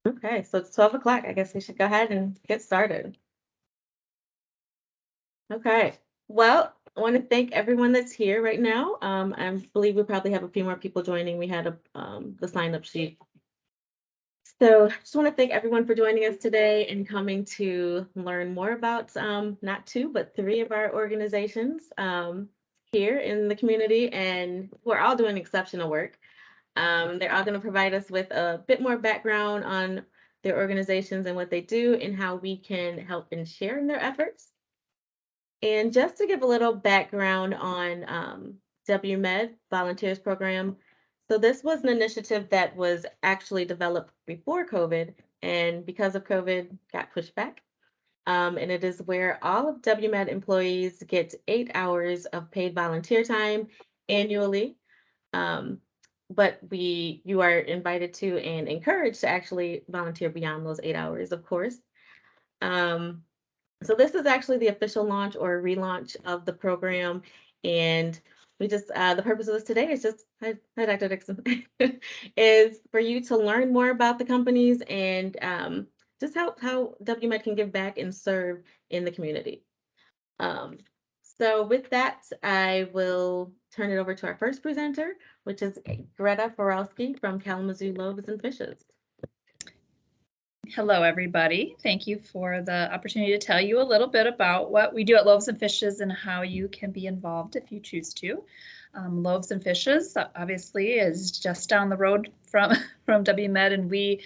Okay, so it's 12 o'clock. I guess we should go ahead and get started. Okay. Well, I want to thank everyone that's here right now. I believe we probably have a few more people joining. We had the sign up sheet. So just want to thank everyone for joining us today and coming to learn more about not two, but three of our organizations here in the community. And we're all doing exceptional work. They're all going to provide us with a bit more background on their organizations and what they do and how we can help and share in their efforts. And just to give a little background on WMed Volunteers program. So this was an initiative that was actually developed before COVID, and because of COVID, got pushed back. And it is where all of WMed employees get 8 hours of paid volunteer time annually. Um, but you are invited to and encouraged to actually volunteer beyond those 8 hours, of course. Um, so this is actually the official launch or relaunch of the program, and we just the purpose of this today is just hi Dr. Dixon is for you to learn more about the companies and just how WMed can give back and serve in the community. Um, so with that, I will turn it over to our first presenter, which is Greta Borowski from Kalamazoo Loaves and Fishes. Hello, everybody. Thank you for the opportunity to tell you a little bit about what we do at Loaves and Fishes and how you can be involved if you choose to. Loaves and Fishes, obviously, is just down the road from WMed, and we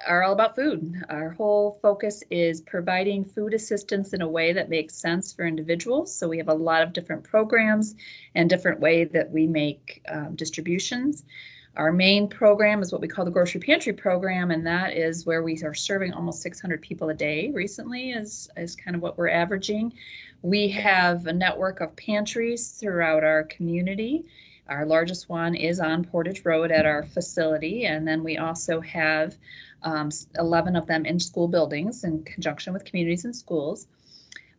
are all about food. Our whole focus is providing food assistance in a way that makes sense for individuals. So we have a lot of different programs and different ways that we make distributions. Our main program is what we call the grocery pantry program, and that is where we are serving almost 600 people a day recently is kind of what we're averaging. We have a network of pantries throughout our community. Our largest one is on Portage Road at our facility, and then we also have 11 of them in school buildings in conjunction with communities and schools.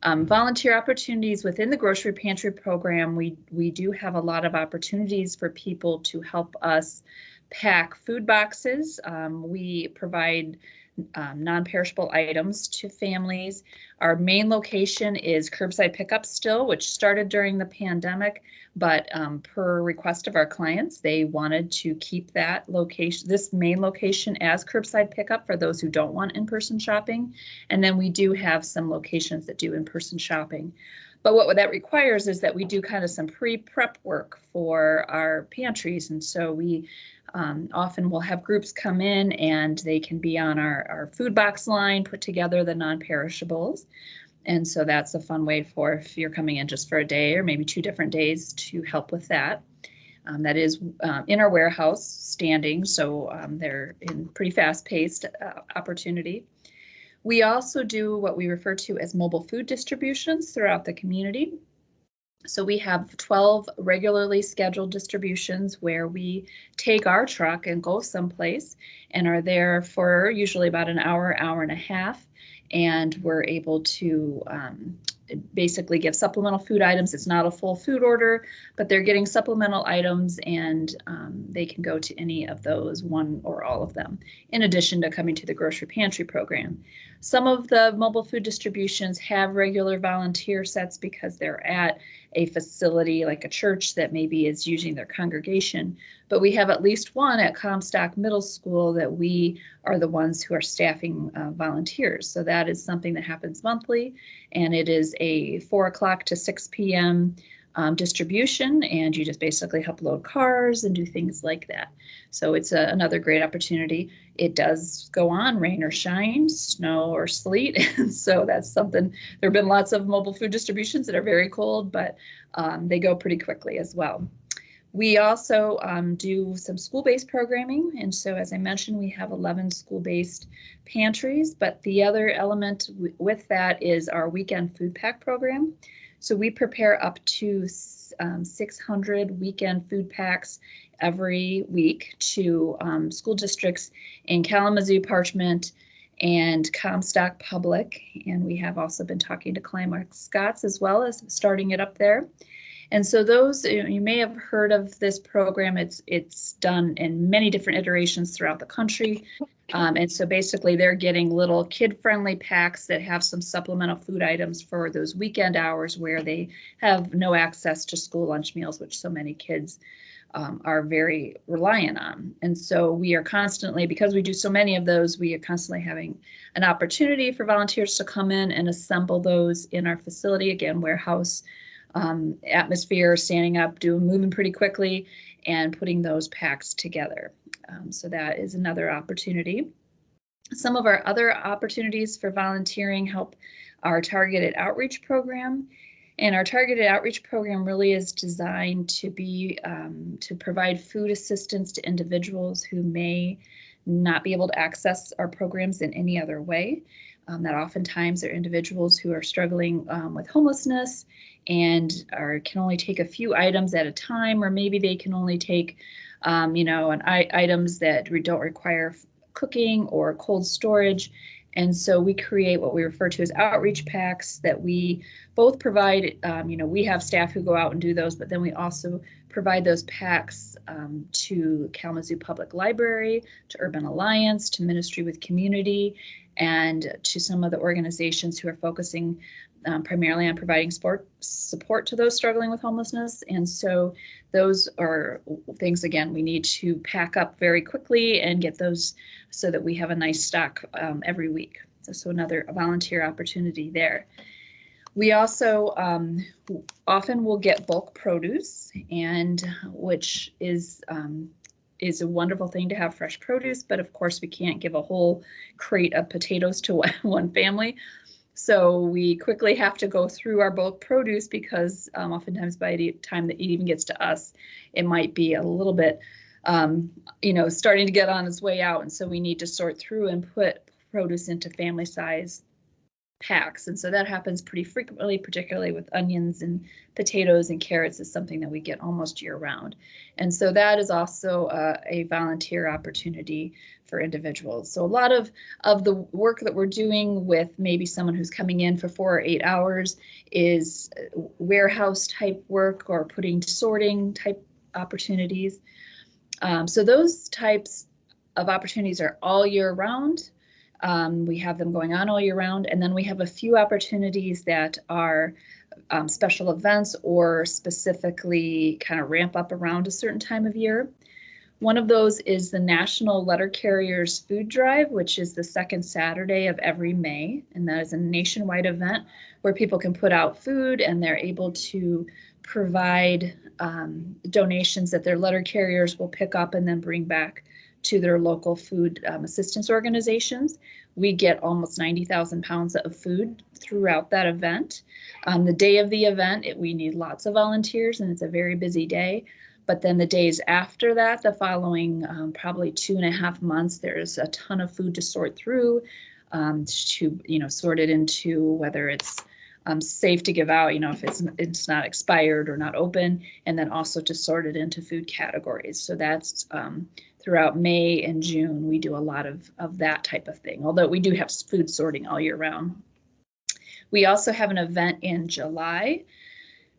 Volunteer opportunities within the grocery pantry program, we do have a lot of opportunities for people to help us pack food boxes. We provide non-perishable items to families. Our main location is curbside pickup still, which started during the pandemic, but per request of our clients, they wanted to keep that location, this main location, as curbside pickup for those who don't want in-person shopping. And then we do have some locations that do in-person shopping. But what that requires is that we do kind of some pre-prep work for our pantries. And so we often will have groups come in and they can be on our food box line, put together the non-perishables. And so that's a fun way for if you're coming in just for a day or maybe 2 different days to help with that. That is in our warehouse standing, so they're in pretty fast-paced opportunity. We also do what we refer to as mobile food distributions throughout the community. So we have 12 regularly scheduled distributions where we take our truck and go someplace and are there for usually about an hour, hour and a half. And we're able to basically give supplemental food items. It's not a full food order, but they're getting supplemental items and they can go to any of those, one or all of them, in addition to coming to the grocery pantry program. Some of the mobile food distributions have regular volunteer sets because they're at a facility like a church that maybe is using their congregation. But we have at least one at Comstock Middle School that we are the ones who are staffing volunteers. So that is something that happens monthly, and it is a 4 o'clock to 6 p.m. Distribution, and you just basically help load cars and do things like that. So it's another great opportunity. It does go on, rain or shine, snow or sleet. And so that's something, there have been lots of mobile food distributions that are very cold, but they go pretty quickly as well. We also do some school-based programming. And so as I mentioned, we have 11 school-based pantries, but the other element with that is our weekend food pack program. So we prepare up to 600 weekend food packs every week to school districts in Kalamazoo, Parchment, and Comstock Public. And we have also been talking to Climax Scots as well as starting it up there. And so those, you may have heard of this program. It's done in many different iterations throughout the country. And so basically they're getting little kid-friendly packs that have some supplemental food items for those weekend hours where they have no access to school lunch meals, which so many kids are very reliant on. And so we are constantly, because we do so many of those, we are constantly having an opportunity for volunteers to come in and assemble those in our facility. Again, warehouse atmosphere, standing up, moving pretty quickly, and putting those packs together. So that is another opportunity. Some of our other opportunities for volunteering help our targeted outreach program. And our targeted outreach program really is designed to be to provide food assistance to individuals who may not be able to access our programs in any other way. That oftentimes are individuals who are struggling with homelessness and can only take a few items at a time, or maybe they can only take items that don't require cooking or cold storage. And so we create what we refer to as outreach packs that we both provide. We have staff who go out and do those, but then we also provide those packs to Kalamazoo Public Library, to Urban Alliance, to Ministry with Community, and to some of the organizations who are focusing primarily on providing support to those struggling with homelessness. And so those are things, again, we need to pack up very quickly and get those so that we have a nice stock every week. So another volunteer opportunity there. We also often will get bulk produce, and which is a wonderful thing to have fresh produce, but of course we can't give a whole crate of potatoes to one family. So we quickly have to go through our bulk produce because oftentimes by the time that it even gets to us, it might be a little bit, starting to get on its way out. And so we need to sort through and put produce into family size packs. And so that happens pretty frequently, particularly with onions and potatoes and carrots is something that we get almost year round. And so that is also a volunteer opportunity for individuals. So a lot of the work that we're doing with maybe someone who's coming in for 4 or 8 hours is warehouse type work or sorting type opportunities. So those types of opportunities are all year round. We have them going on all year round, and then we have a few opportunities that are special events or specifically kind of ramp up around a certain time of year. One of those is the National Letter Carriers Food Drive, which is the second Saturday of every May, and that is a nationwide event where people can put out food and they're able to provide donations that their letter carriers will pick up and then bring back to their local food assistance organizations. We get almost 90,000 pounds of food throughout that event. The day of the event, we need lots of volunteers and it's a very busy day. But then the days after that, the following probably 2.5 months, there's a ton of food to sort through, to sort it into whether it's safe to give out, if it's not expired or not open, and then also to sort it into food categories. So that's throughout May and June, we do a lot of that type of thing, although we do have food sorting all year round. We also have an event in July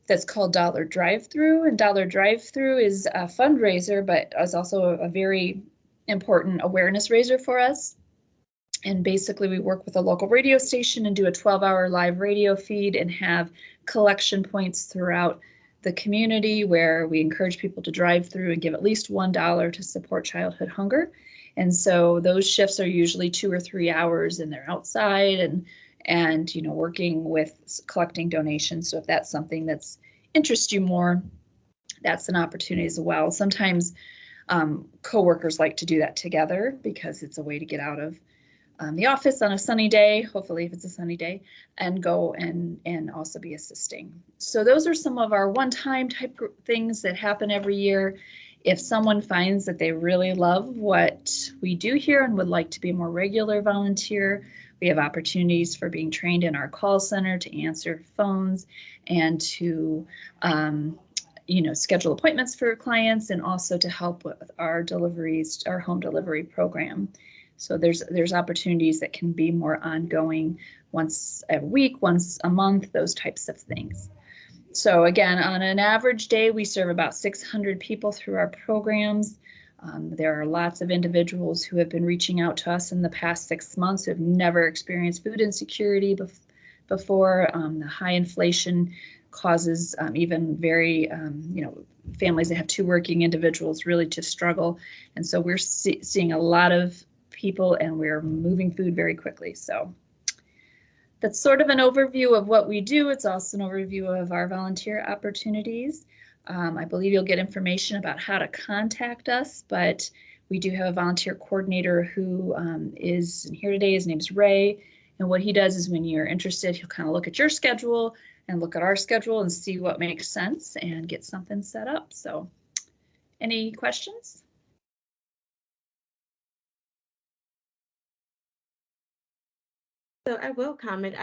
that's called Dollar Drive-Thru, and Dollar Drive-Thru is a fundraiser, but is also a very important awareness raiser for us. And basically we work with a local radio station and do a 12-hour live radio feed and have collection points throughout the community where we encourage people to drive through and give at least $1 to support childhood hunger. And so those shifts are usually 2 or 3 hours and they're outside and working with collecting donations. So if that's something that's interests you more, that's an opportunity as well. Sometimes coworkers like to do that together because it's a way to get out of the office on a sunny day, hopefully if it's a sunny day, and go and also be assisting. So those are some of our one-time type things that happen every year. If someone finds that they really love what we do here and would like to be a more regular volunteer, we have opportunities for being trained in our call center to answer phones and to schedule appointments for clients and also to help with our deliveries, our home delivery program. So there's opportunities that can be more ongoing, once a week, once a month, those types of things. So again, on an average day, we serve about 600 people through our programs. There are lots of individuals who have been reaching out to us in the past 6 months who have never experienced food insecurity before. The high inflation causes even very, families that have two working individuals really to struggle. And so we're seeing a lot of people and we're moving food very quickly. So that's sort of an overview of what we do. It's also an overview of our volunteer opportunities. I believe you'll get information about how to contact us, but we do have a volunteer coordinator who is here today. His name is Ray. And what he does is when you're interested, he'll kind of look at your schedule and look at our schedule and see what makes sense and get something set up. So any questions? So I will comment.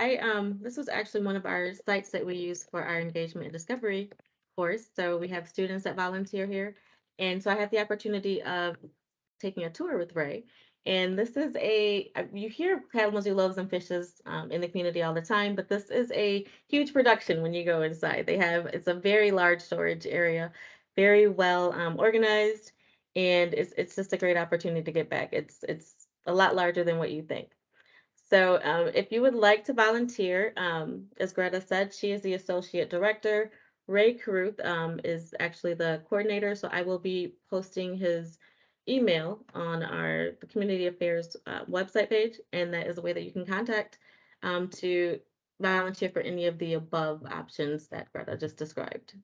This was actually one of our sites that we use for our engagement and discovery course. So we have students that volunteer here. And so I had the opportunity of taking a tour with Ray. And this is you hear Kalamazoo Loaves and Fishes in the community all the time, but this is a huge production when you go inside. It's a very large storage area, very well organized, and it's just a great opportunity to get back. It's a lot larger than what you think. So if you would like to volunteer, as Greta said, she is the associate director. Ray Caruth is actually the coordinator, so I will be posting his email on the community affairs website page, and that is a way that you can contact to volunteer for any of the above options that Greta just described.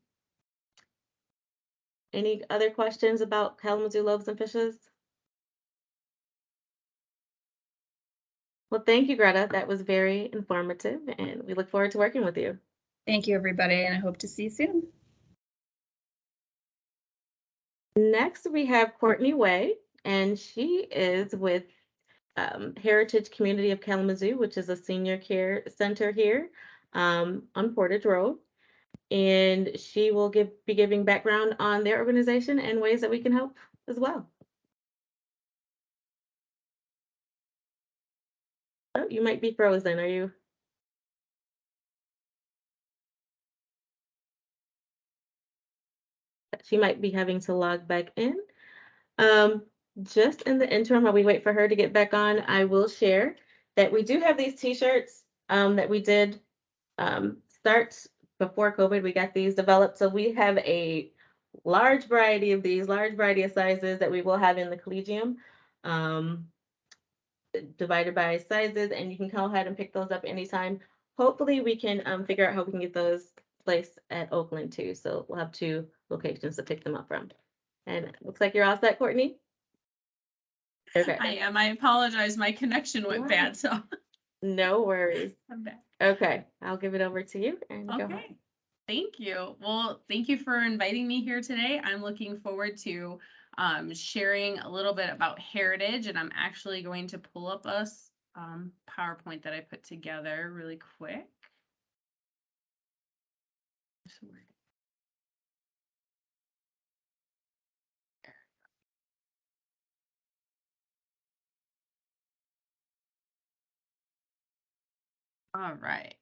Any other questions about Kalamazoo Loaves and Fishes? Well, thank you, Greta. That was very informative, and we look forward to working with you. Thank you, everybody, and I hope to see you soon. Next, we have Courtney Way, and she is with Heritage Community of Kalamazoo, which is a senior care center here on Portage Road. And she will be giving background on their organization and ways that we can help as well. Oh, you might be frozen. Are you? She might be having to log back in. Just in the interim, while we wait for her to get back on, I will share that we do have these t-shirts that we did start before COVID. We got these developed. So we have a large variety of these, large variety of sizes that we will have in the collegium, divided by sizes, and you can go ahead and pick those up anytime. Hopefully we can figure out how we can get those placed at Oakland too. So we'll have 2 locations to pick them up from. And it looks like you're all set, Courtney. Okay. I am. I apologize. My connection went Wow. bad, so No worries. I'm back. Okay, I'll give it over to you and go ahead. Okay. Thank you. Well, thank you for inviting me here today. I'm looking forward to sharing a little bit about Heritage, and I'm actually going to pull up a PowerPoint that I put together really quick. All right.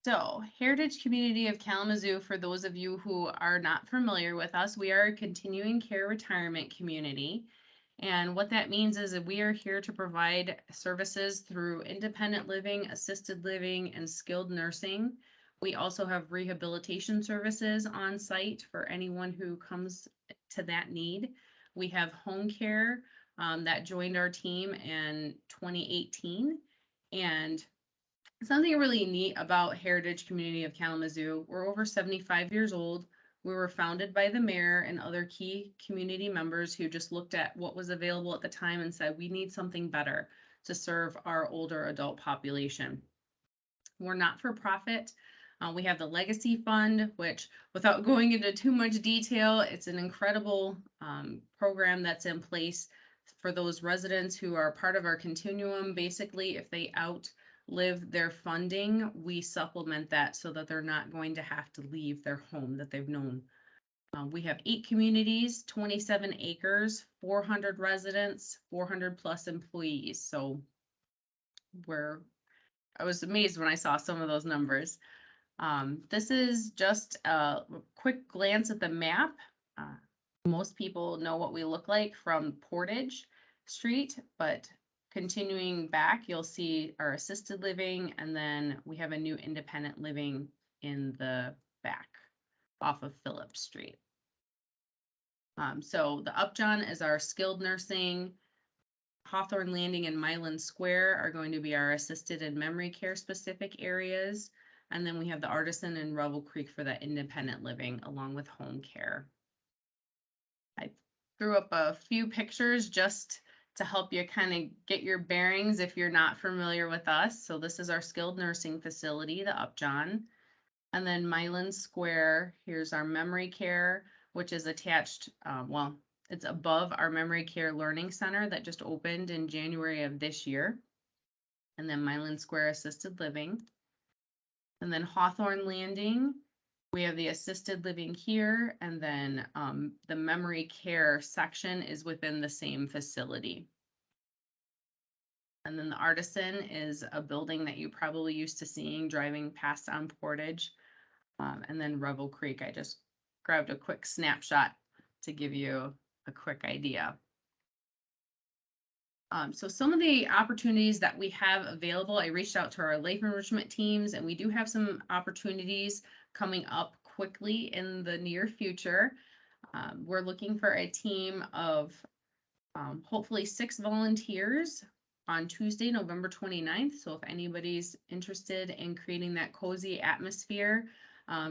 So, Heritage Community of Kalamazoo, for those of you who are not familiar with us, we are a continuing care retirement community. And what that means is that we are here to provide services through independent living, assisted living, and skilled nursing. We also have rehabilitation services on site for anyone who comes to that need. We have home care that joined our team in 2018. And something really neat about Heritage Community of Kalamazoo, we're over 75 years old. We were founded by the mayor and other key community members who just looked at what was available at the time and said, we need something better to serve our older adult population. We're not for profit. We have the Legacy Fund, which, without going into too much detail, it's an incredible program that's in place for those residents who are part of our continuum. Basically, if they outlive their funding, we supplement that so that they're not going to have to leave their home that they've known. We have 8 communities, 27 acres, 400 residents, 400 plus employees. So I was amazed when I saw some of those numbers. This is just a quick glance at the map. Most people know what we look like from Portage Street, but continuing back, you'll see our assisted living, and then we have a new independent living in the back off of Phillips Street. So the Upjohn is our skilled nursing. Hawthorne Landing and Milan Square are going to be our assisted and memory care specific areas. And then we have the Artisan and Revel Creek for that independent living along with home care. I threw up a few pictures just to help you kind of get your bearings if you're not familiar with us. So this is our skilled nursing facility, the Upjohn. And then Milan Square, here's our memory care, which is attached, well, it's above our memory care learning center that just opened in January of this year. And then Milan Square Assisted Living. And then Hawthorne Landing, we have the assisted living here, and then the memory care section is within the same facility. And then the Artisan is a building that you probably used to seeing driving past on Portage. And then Revel Creek, I just grabbed a quick snapshot to give you a quick idea. So some of the opportunities that we have available, I reached out to our life enrichment teams, and we do have some opportunities coming up quickly in the near future. We're looking for a team of hopefully 6 volunteers on Tuesday, November 29th. So if anybody's interested in creating that cozy atmosphere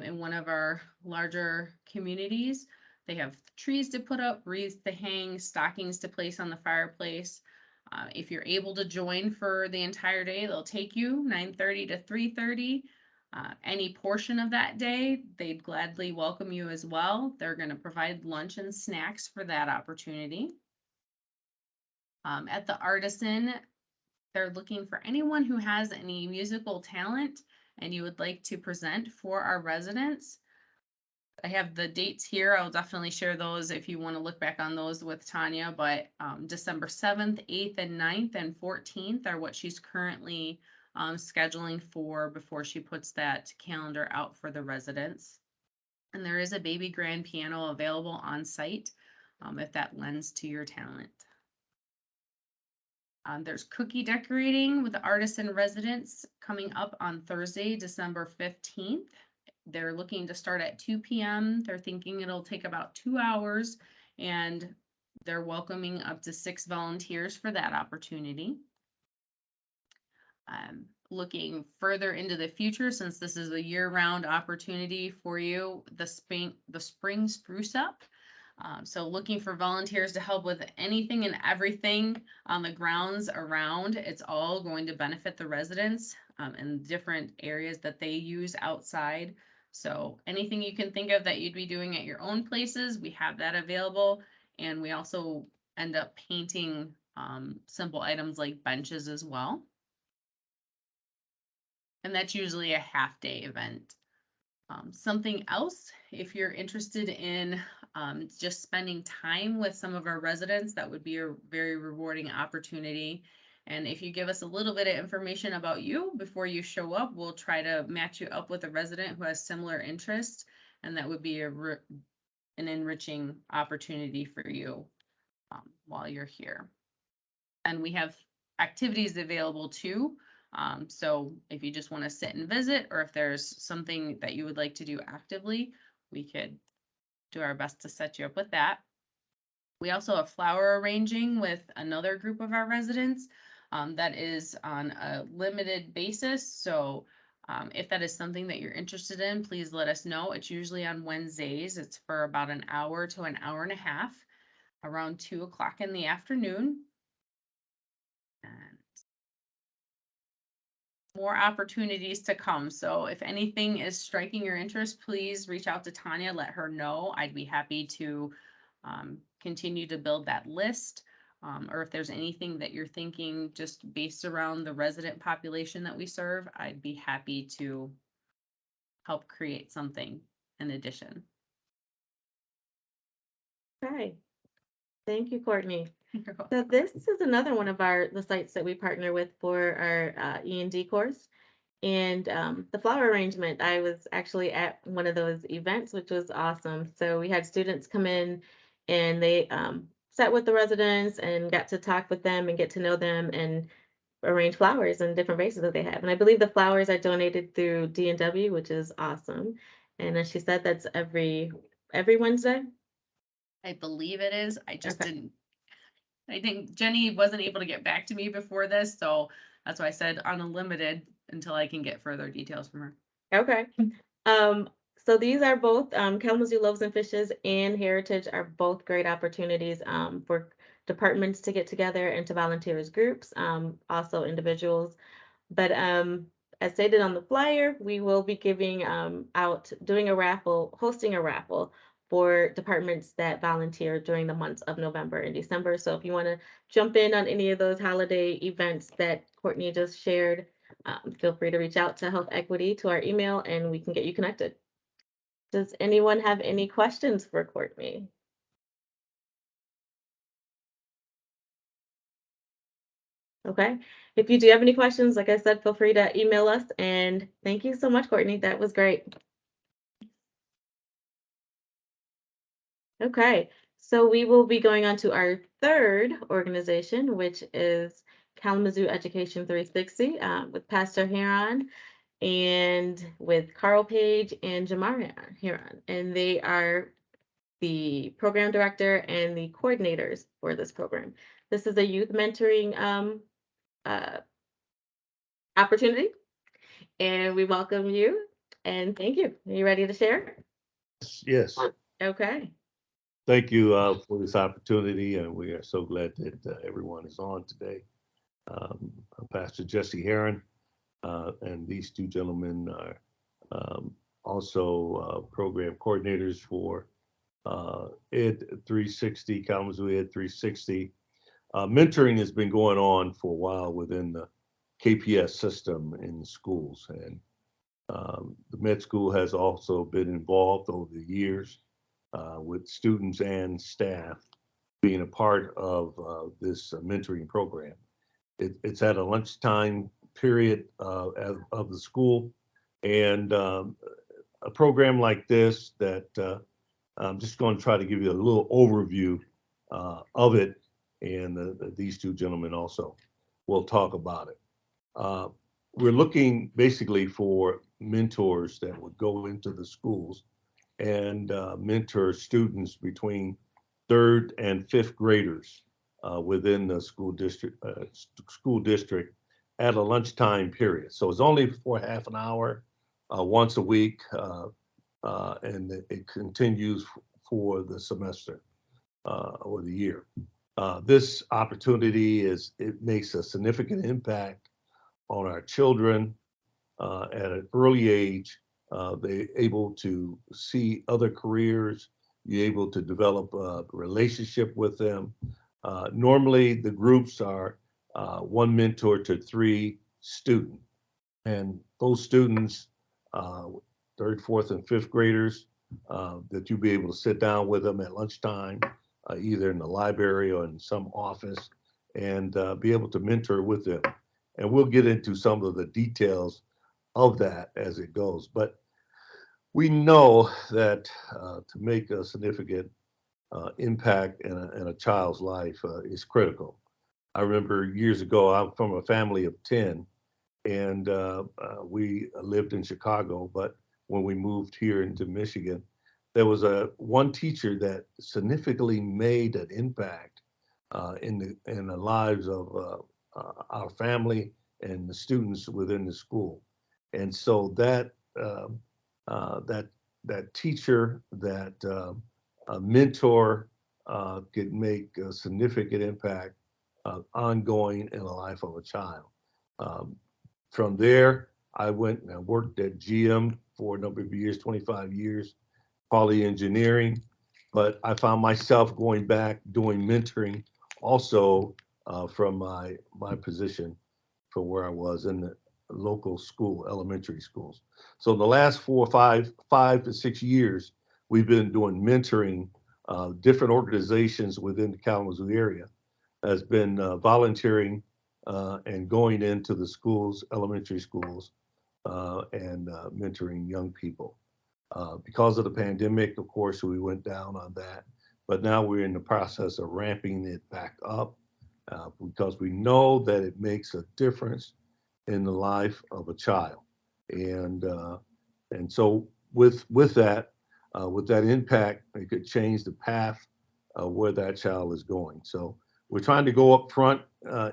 in one of our larger communities, they have trees to put up, wreaths to hang, stockings to place on the fireplace. If you're able to join for the entire day, they'll take you 9:30 to 3:30. Any portion of that day, they'd gladly welcome you as well. They're going to provide lunch and snacks for that opportunity. At the Artisan, they're looking for anyone who has any musical talent and you would like to present for our residents. I have the dates here. I'll definitely share those if you want to look back on those with Tanya, but December 7th, 8th, and 9th, and 14th are what she's currently scheduling for before she puts that calendar out for the residents. And there is a baby grand piano available on site if that lends to your talent. There's cookie decorating with the Artisan residents coming up on Thursday, December 15th. They're looking to start at 2 p.m. They're thinking it'll take about 2 hours, and they're welcoming up to 6 volunteers for that opportunity. Looking further into the future, since this is a year-round opportunity for you, the spring spruce up. So looking for volunteers to help with anything and everything on the grounds around. It's all going to benefit the residents in different areas that they use outside. So anything you can think of that you'd be doing at your own places, we have that available. And we also end up painting simple items like benches as well. And that's usually a half-day event. Something else, if you're interested in just spending time with some of our residents, that would be a very rewarding opportunity. And if you give us a little bit of information about you before you show up, we'll try to match you up with a resident who has similar interests, and that would be an enriching opportunity for you while you're here. And we have activities available too. So if you just want to sit and visit, or if there's something that you would like to do actively, we could do our best to set you up with that. We also have flower arranging with another group of our residents that is on a limited basis. So if that is something that you're interested in, please let us know. It's usually on Wednesdays. It's for about an hour to an hour and a half, around 2 o'clock in the afternoon. And more opportunities to come. So if anything is striking your interest, please reach out to Tanya, let her know. I'd be happy to continue to build that list. Or if there's anything that you're thinking just based around the resident population that we serve, I'd be happy to help create something in addition. Okay. Thank you, Courtney. So this is another one of the sites that we partner with for our E&D course. And the flower arrangement, I was actually at one of those events, which was awesome. So we had students come in and they sat with the residents and got to talk with them and get to know them and arrange flowers in different vases that they have. And I believe the flowers are donated through D&W, which is awesome. And as she said, that's every Wednesday. I believe it is. I just Okay. didn't. I think Jenny wasn't able to get back to me before this, so that's why I said unlimited until I can get further details from her. Okay. Um, so these are both Kalamazoo Loaves and Fishes and Heritage are both great opportunities for departments to get together and to volunteer as groups, also individuals. But as stated on the flyer, we will be giving out, doing a raffle, hosting a raffle for departments that volunteer during the months of November and December. So if you want to jump in on any of those holiday events that Courtney just shared, feel free to reach out to Health Equity to our email and we can get you connected. Does anyone have any questions for Courtney? Okay. If you do have any questions, like I said, feel free to email us. And thank you so much, Courtney. That was great. Okay. So we will be going on to our third organization, which is Kalamazoo Education 360 with Pastor Heron and with Carl Page and Jamar Heron. And they are the program director and the coordinators for this program. This is a youth mentoring uh, opportunity, and we welcome you and thank you. Are you ready to share? Yes, Okay. thank you for this opportunity, and we are so glad that everyone is on today. Pastor Jesse Heron and these two gentlemen are also program coordinators for Ed 360, Kalamazoo Ed 360. Mentoring has been going on for a while within the KPS system in the schools, and the med school has also been involved over the years with students and staff being a part of this mentoring program. It's at a lunchtime period of the school, and a program like this that I'm just going to try to give you a little overview of it, and these two gentlemen also will talk about it. Uh, we're looking basically for mentors that would go into the schools and mentor students between third and fifth graders within the school district at a lunchtime period. So it's only for half an hour, once a week, and it continues for the semester or the year. This opportunity it makes a significant impact on our children at an early age. They're able to see other careers. You're able to develop a relationship with them. Normally, the groups are one mentor to three students. And those students, third, fourth, and fifth graders, that you'll be able to sit down with them at lunchtime, either in the library or in some office, and be able to mentor with them. And we'll get into some of the details of that as it goes. But we know that to make a significant impact in a child's life is critical. I remember years ago, I'm from a family of 10, and we lived in Chicago, but when we moved here into Michigan, there was one teacher that significantly made an impact in the lives of our family and the students within the school. And so that that teacher, that mentor, could make a significant impact ongoing in the life of a child. Um, from there, I went and I worked at GM for a number of years, 25 years, quality engineering. But I found myself going back doing mentoring also from my position from where I was in the local school, elementary schools. So in the last 5 to 6 years, we've been doing mentoring different organizations within the Kalamazoo area. Has been volunteering and going into the schools, elementary schools, and mentoring young people. Because of the pandemic, of course, we went down on that, but now we're in the process of ramping it back up because we know that it makes a difference in the life of a child. And so with that impact, it could change the path where that child is going. So we're trying to go up front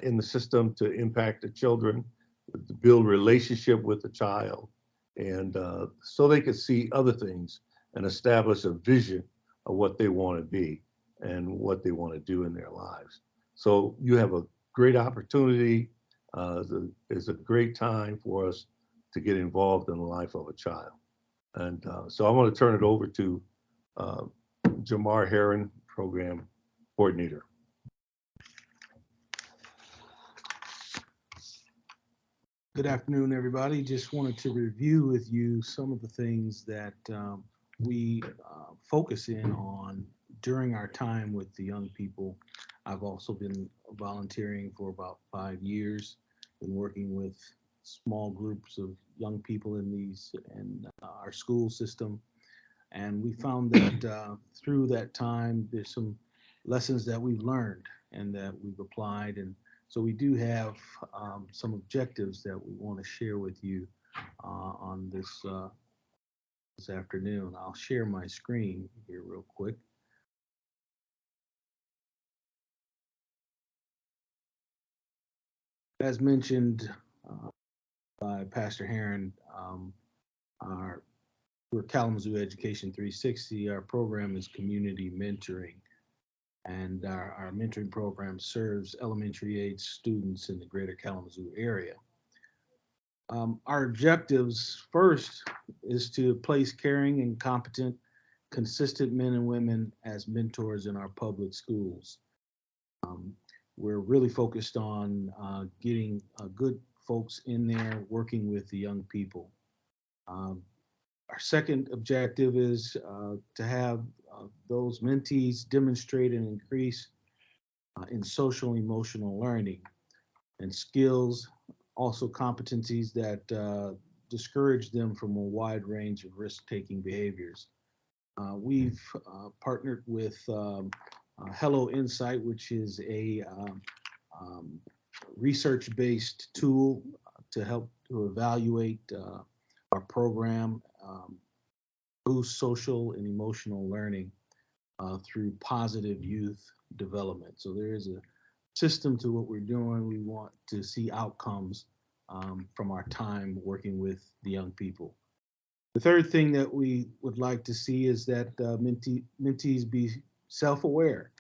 in the system to impact the children, to build relationship with the child, and so they could see other things and establish a vision of what they want to be and what they want to do in their lives. So you have a great opportunity. It's a great time for us to get involved in the life of a child. And so I want to turn it over to uh, Jamar Heron, Program Coordinator. Good afternoon, everybody. Just wanted to review with you some of the things that we focus in on during our time with the young people. I've also been volunteering for about 5 years, been working with small groups of young people in our school system. And we found that through that time, there's some lessons that we've learned and that we've applied. And so we do have some objectives that we want to share with you on this afternoon. I'll share my screen here real quick. As mentioned by Pastor Heron, we're Kalamazoo Education 360. Our program is community mentoring. And our mentoring program serves elementary age students in the greater Kalamazoo area. Our objectives first is to place caring and competent, consistent men and women as mentors in our public schools. We're really focused on getting good folks in there working with the young people. Our second objective is to have those mentees demonstrate and increase in social emotional learning and skills, also competencies that discourage them from a wide range of risk-taking behaviors. We've partnered with Hello Insight, which is a research-based tool to help to evaluate our program, boost social and emotional learning through positive youth development. So there is a system to what we're doing. We want to see outcomes from our time working with the young people. The third thing that we would like to see is that mentees be self-aware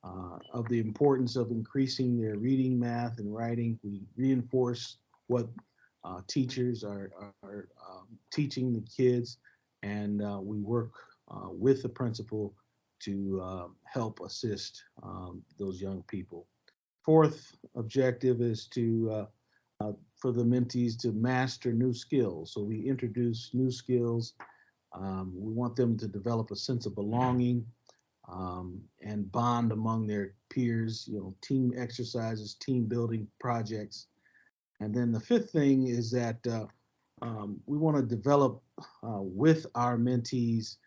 of the importance of increasing their reading, math, and writing. We reinforce what teachers are teaching the kids, and we work with the principal to help assist those young people. Fourth objective is for the mentees to master new skills. So we introduce new skills. We want them to develop a sense of belonging and bond among their peers, team exercises, team building projects. And then the fifth thing is that we want to develop with our mentees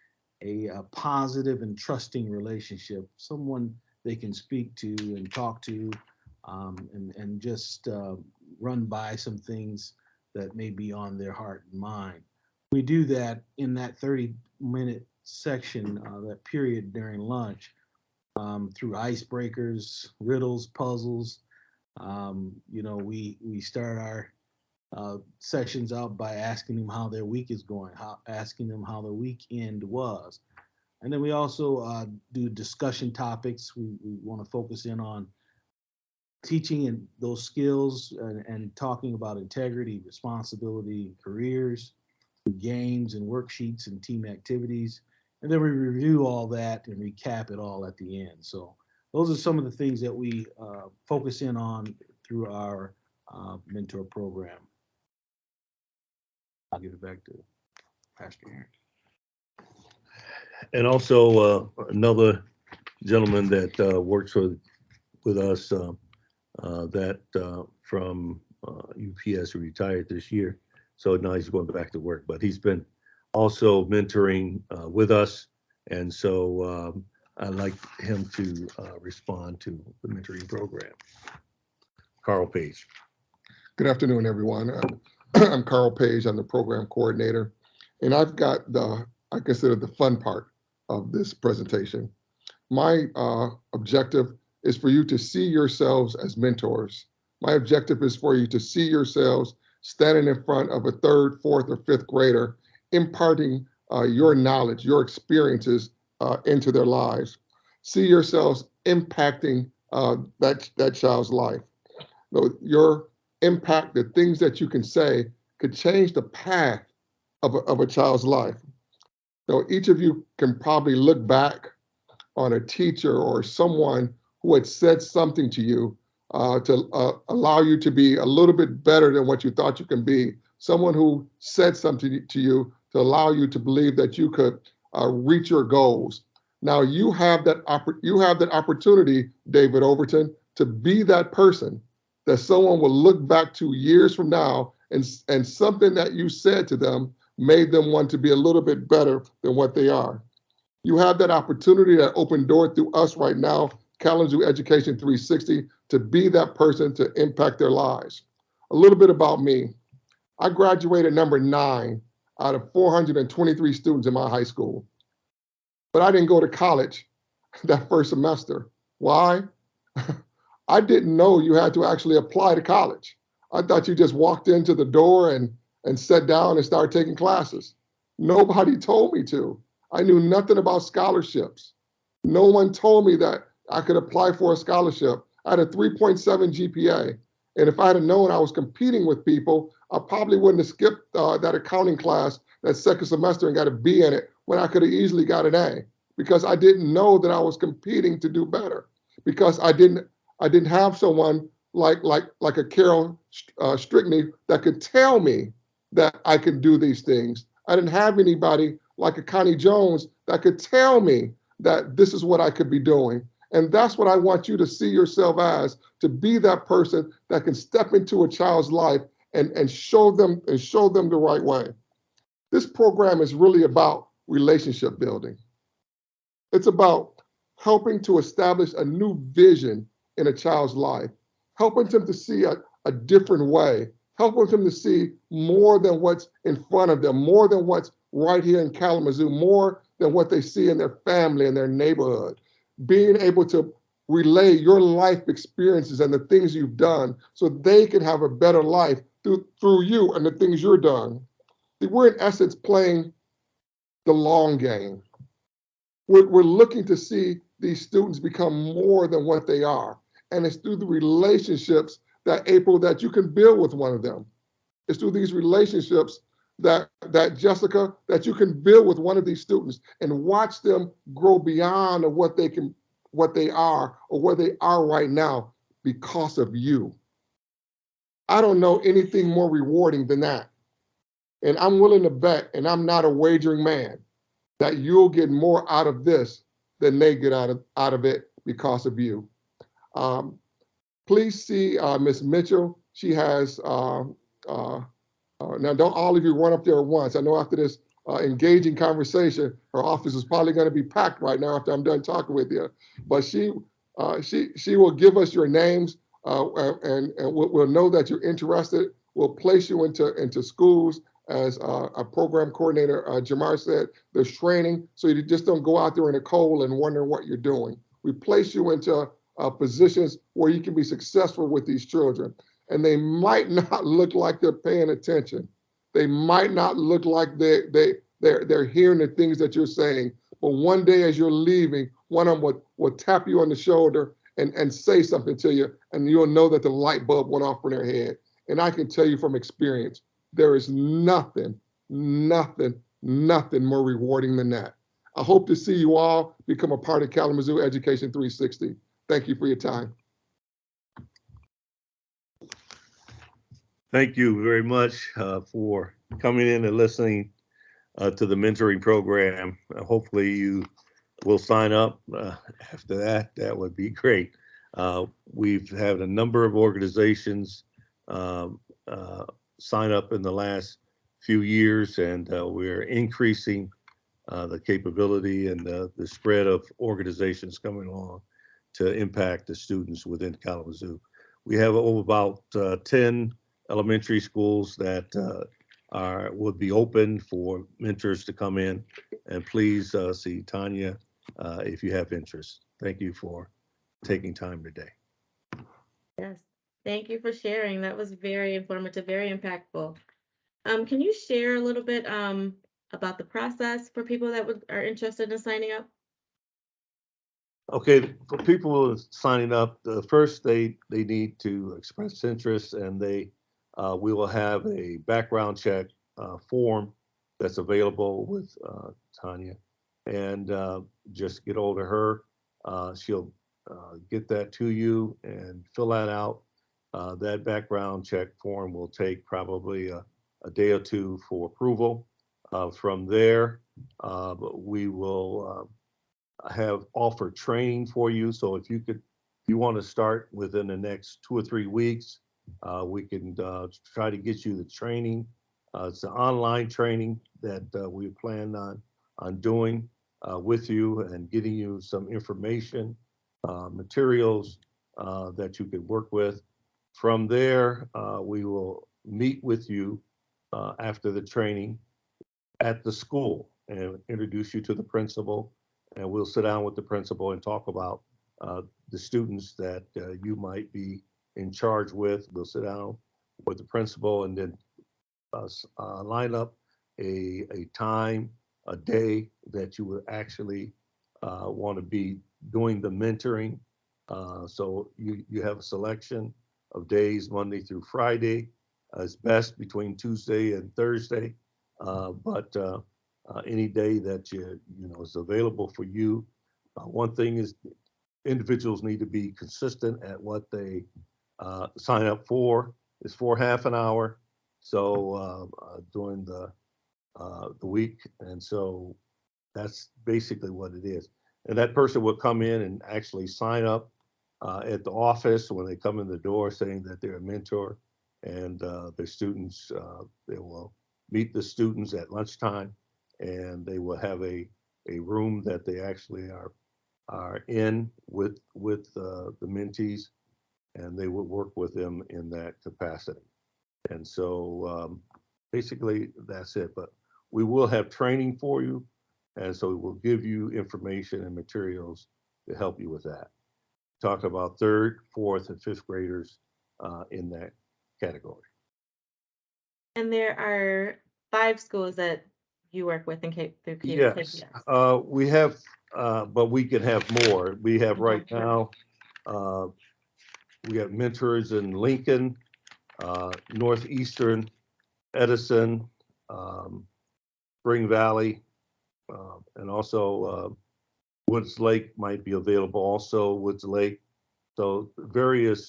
a positive and trusting relationship, someone they can speak to and talk to and just run by some things that may be on their heart and mind. We do that in that 30-minute section, that period during lunch, through icebreakers, riddles, puzzles. We start our sessions out by asking them how their week is going, asking them how their weekend was. And then we also do discussion topics. We want to focus in on teaching and those skills and talking about integrity, responsibility, careers, games and worksheets and team activities. And then we review all that and recap it all at the end. So those are some of the things that we focus in on through our mentor program. I'll give it back to Pastor Aaron. And also another gentleman that works with us that from UPS retired this year, So now he's going back to work, but he's been also mentoring with us. And so I'd like him to respond to the mentoring program. Carl Page. Good afternoon, everyone. I'm Carl Page. I'm the program coordinator, and I've got I consider the fun part of this presentation. My objective is for you to see yourselves as mentors. My objective is for you to see yourselves standing in front of a third, fourth, or fifth grader, imparting your knowledge, your experiences into their lives. See yourselves impacting that child's life. Your impact, the things that you can say could change the path of a child's life. So each of you can probably look back on a teacher or someone who had said something to you to allow you to be a little bit better than what you thought you can be. Someone who said something to you to allow you to believe that you could reach your goals. Now you have that opportunity, David Overton, to be that person that someone will look back to years from now and something that you said to them made them want to be a little bit better than what they are. You have that opportunity, that open door through us right now, Kalamazoo Education 360, to be that person to impact their lives. A little bit about me. I graduated number 9 out of 423 students in my high school, but I didn't go to college that first semester. Why? I didn't know you had to actually apply to college. I thought you just walked into the door and sat down and started taking classes. Nobody told me to. I knew nothing about scholarships. No one told me that I could apply for a scholarship. I had a 3.7 GPA. And if I had known I was competing with people, I probably wouldn't have skipped that accounting class that second semester and got a B in it when I could have easily got an A, because I didn't know that I was competing to do better, because I didn't have someone like a Carol Strickney that could tell me that I could do these things. I didn't have anybody like a Connie Jones that could tell me that this is what I could be doing. And that's what I want you to see yourself as, to be that person that can step into a child's life and show them the right way. This program is really about relationship building. It's about helping to establish a new vision in a child's life, helping them to see a different way, helping them to see more than what's in front of them, more than what's right here in Kalamazoo, more than what they see in their family and their neighborhood. Being able to relay your life experiences and the things you've done so they can have a better life through you and the things you're done. See, we're in essence playing the long game. We're looking to see these students become more than what they are. And it's through the relationships that, April, that you can build with one of them. It's through these relationships that Jessica, that you can build with one of these students and watch them grow beyond what they are or where they are right now because of you. I don't know anything more rewarding than that. And I'm willing to bet, and I'm not a wagering man, that you'll get more out of this than they get out of it because of you. Please see Ms. Mitchell. She has, now don't all of you run up there at once. I know after this engaging conversation, her office is probably going to be packed right now after I'm done talking with you. But she will give us your names and we'll know that you're interested. We'll place you into schools. As a program coordinator, Jamar said, there's training, so you just don't go out there in the cold and wonder what you're doing. We place you into positions where you can be successful with these children. And they might not look like they're paying attention. They might not look like they're hearing the things that you're saying. But one day as you're leaving, one of them will tap you on the shoulder and say something to you, and you'll know that the light bulb went off in their head. And I can tell you from experience, there is nothing more rewarding than that. I hope to see you all become a part of Kalamazoo Education 360. Thank you for your time. Thank you very much for coming in and listening to the mentoring program. Hopefully you will sign up after that. That would be great. We've had a number of organizations sign up in the last few years, and we're increasing the capability and the spread of organizations coming along to impact the students within Kalamazoo. We have over about 10 elementary schools that would be open for mentors to come in, and please see Tanya if you have interest. Thank you for taking time today. Yes, thank you for sharing. That was very informative, very impactful. Can you share a little bit about the process for people that are interested in signing up? Okay, for people who are signing up, first they need to express interest, and we will have a background check form that's available with Tanya, and just get hold of her. She'll get that to you and fill that out. That background check form will take probably a day or two for approval. From there, we will have offered training for you. So if you want to start within the next 2 or 3 weeks, we can try to get you the training. It's an online training that we plan on doing with you and getting you some information, materials that you could work with. From there, we will meet with you after the training at the school and introduce you to the principal, and we'll sit down with the principal and talk about the students that you might be in charge with. We'll sit down with the principal and then line up a time, a day that you would actually want to be doing the mentoring. So you have a selection of days, Monday through Friday. It's best between Tuesday and Thursday, but any day that you know is available for you. One thing is individuals need to be consistent at what they sign up for. It's for half an hour, so during the week, and so that's basically what it is. And that person will come in and actually sign up at the office when they come in the door, saying that they're a mentor, and their students. They will meet the students at lunchtime, and they will have a room that they actually are in with the mentees, and they will work with them in that capacity. And so basically that's it. But we will have training for you, and so we'll give you information and materials to help you with that. Talk about 3rd, 4th, and 5th graders in that category. And there are 5 schools that you work with in through Yes, KPS. we have, but we can have more. We have right Okay. now, we have mentors in Lincoln, Northeastern, Edison, Spring Valley, and also Woods Lake might be available also, Woods Lake. So various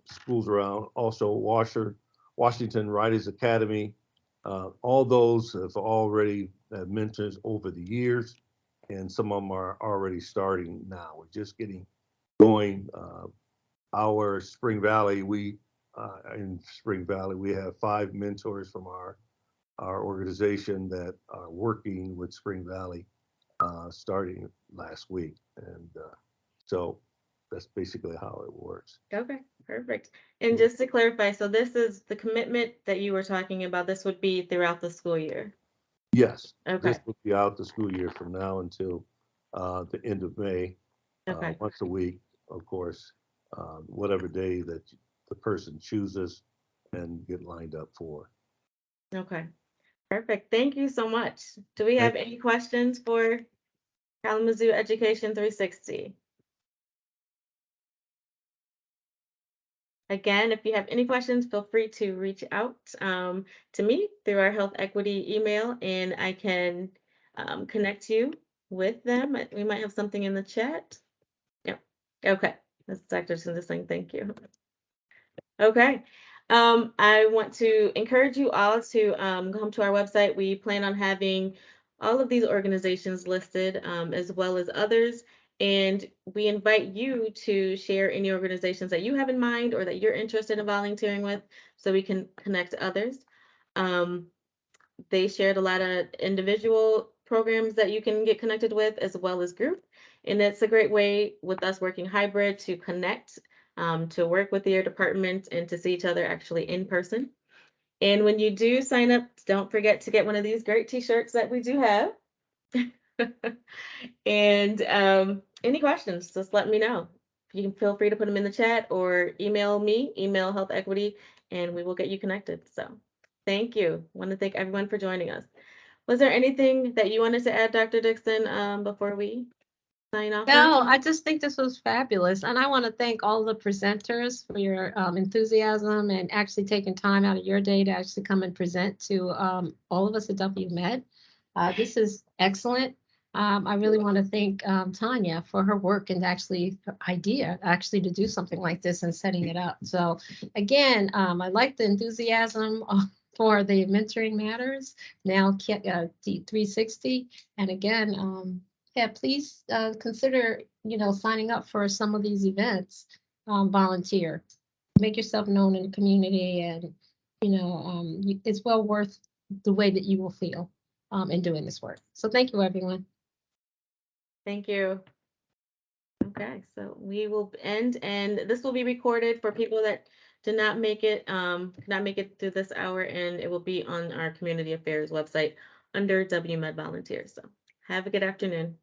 schools around, also Washington Writers Academy. All those have already had mentors over the years, and some of them are already starting now. We're just getting going. Our Spring Valley, in Spring Valley, we have 5 mentors from our organization that are working with Spring Valley starting last week. And so that's basically how it works. Okay, perfect. And just to clarify, so this is the commitment that you were talking about. This would be throughout the school year. Yes, Okay. this will be out the school year from now until the end of May, Okay. once a week, of course, whatever day that the person chooses and get lined up for. Okay. Perfect. Thank you so much. Do we have any questions for Kalamazoo Education 360? Again, if you have any questions, feel free to reach out to me through our health equity email, and I can connect you with them. We might have something in the chat. Yep. Okay. That's Dr. Cindy saying thank you. Okay. I want to encourage you all to come to our website. We plan on having all of these organizations listed, as well as others. And we invite you to share any organizations that you have in mind or that you're interested in volunteering with so we can connect others. They shared a lot of individual programs that you can get connected with as well as group. And it's a great way with us working hybrid to connect, to work with your department and to see each other actually in person. And when you do sign up, don't forget to get one of these great t-shirts that we do have. And any questions, just let me know. You can feel free to put them in the chat or email me, email Health Equity, and we will get you connected. So thank you. I want to thank everyone for joining us. Was there anything that you wanted to add, Dr. Dixon, before we sign off? No, I just think this was fabulous. And I want to thank all the presenters for your enthusiasm and actually taking time out of your day to actually come and present to all of us at WMed. This is excellent. I really want to thank Tanya for her work and actually her idea actually to do something like this and setting it up. So again, I like the enthusiasm for the Mentoring Matters, now D360. And again, yeah, please consider, signing up for some of these events, volunteer. Make yourself known in the community and, it's well worth the way that you will feel in doing this work. So thank you, everyone. Thank you. Okay, so we will end, and this will be recorded for people that did not make it, through this hour, and it will be on our community affairs website under WMed Volunteers. So have a good afternoon.